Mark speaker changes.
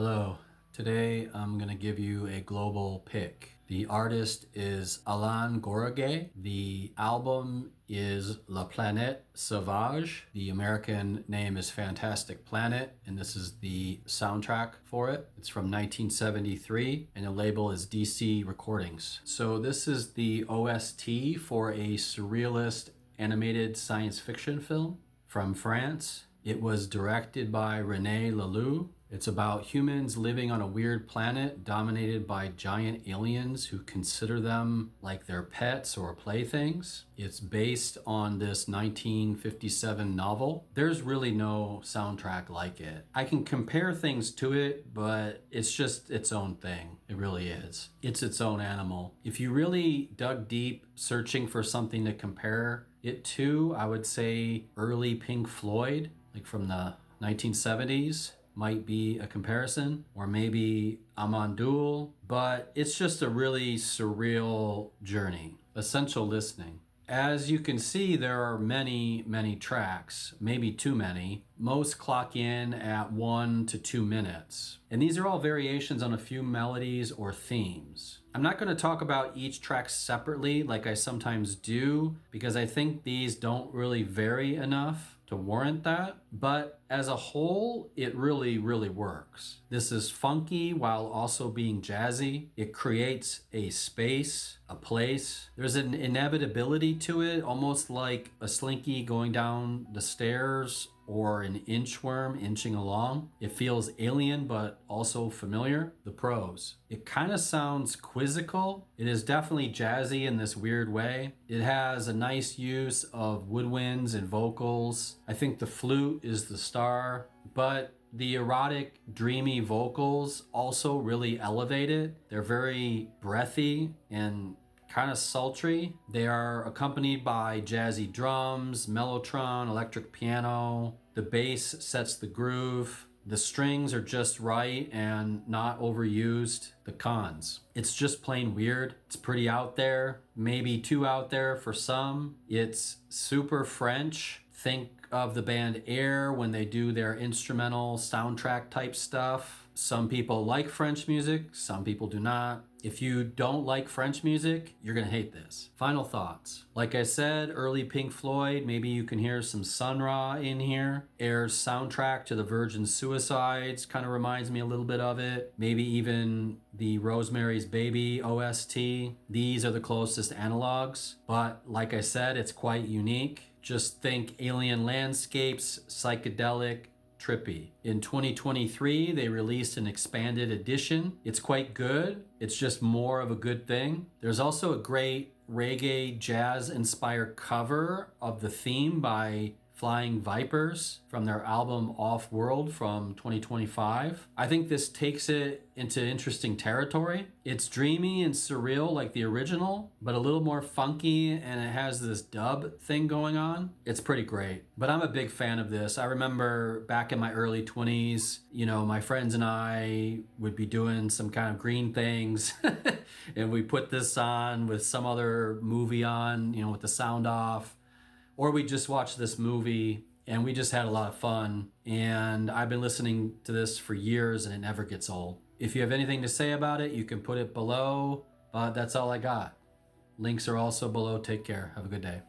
Speaker 1: Hello. Today I'm going to give you a global pick. The artist is Alain Goraguer. The album is La Planète Sauvage. The American name is Fantastic Planet, and this is the soundtrack for it. It's from 1973, and the label is DC Recordings. So this is the OST for a surrealist animated science fiction film from France. It was directed by René Laloux. It's about humans living on a weird planet dominated by giant aliens who consider them like their pets or playthings. It's based on this 1957 novel. There's really no soundtrack like it. I can compare things to it, but it's just its own thing. It really is. It's its own animal. If you really dug deep searching for something to compare it to, I would say early Pink Floyd, like from the 1970s. Might be a comparison, or maybe Amandul, but it's just a really surreal journey. Essential listening. As you can see, there are many tracks, maybe too many. Most clock in at 1 to 2 minutes. And these are all variations on a few melodies or themes. I'm not going to talk about each track separately like I sometimes do, because I think these don't really vary enough to warrant that, but as a whole, it really works. This is funky while also being jazzy. It creates a space, a place. There's an inevitability to it, almost like a slinky going down the stairs or an inchworm inching along. It feels alien but also familiar. The pros. It kind of sounds quizzical. It is definitely jazzy in this weird way. It has a nice use of woodwinds and vocals. I think the flute is the star, but the erotic, dreamy vocals also really elevate it. They're very breathy and kind of sultry. They are accompanied by jazzy drums, mellotron, electric piano. The bass sets the groove. The strings are just right and not overused. The cons. It's just plain weird. It's pretty out there, maybe too out there for some. It's super French. Think of the band Air when they do their instrumental soundtrack type stuff. Some people like French music, some people do not. If you don't like French music, you're gonna hate this. Final thoughts. Like I said, early Pink Floyd, maybe you can hear some Sun Ra in here. Air's soundtrack to the Virgin Suicides kind of reminds me a little bit of it. Maybe even the Rosemary's Baby OST. These are the closest analogs, but like I said, it's quite unique. Just think alien landscapes, psychedelic, trippy. In 2023, they released an expanded edition. It's quite good. It's just more of a good thing. There's also a great reggae jazz inspired cover of the theme by Flying Vipers from their album Off World from 2025. I think this takes it into interesting territory. It's dreamy and surreal like the original, but a little more funky, and it has this dub thing going on. It's pretty great, but I'm a big fan of this. I remember back in my early 20s, my friends and I would be doing some kind of green things and we put this on with some other movie on, with the sound off. Or we just watched this movie and we just had a lot of fun. And I've been listening to this for years and it never gets old. If you have anything to say about it, you can put it below, but that's all I got. Links are also below. Take care. Have a good day.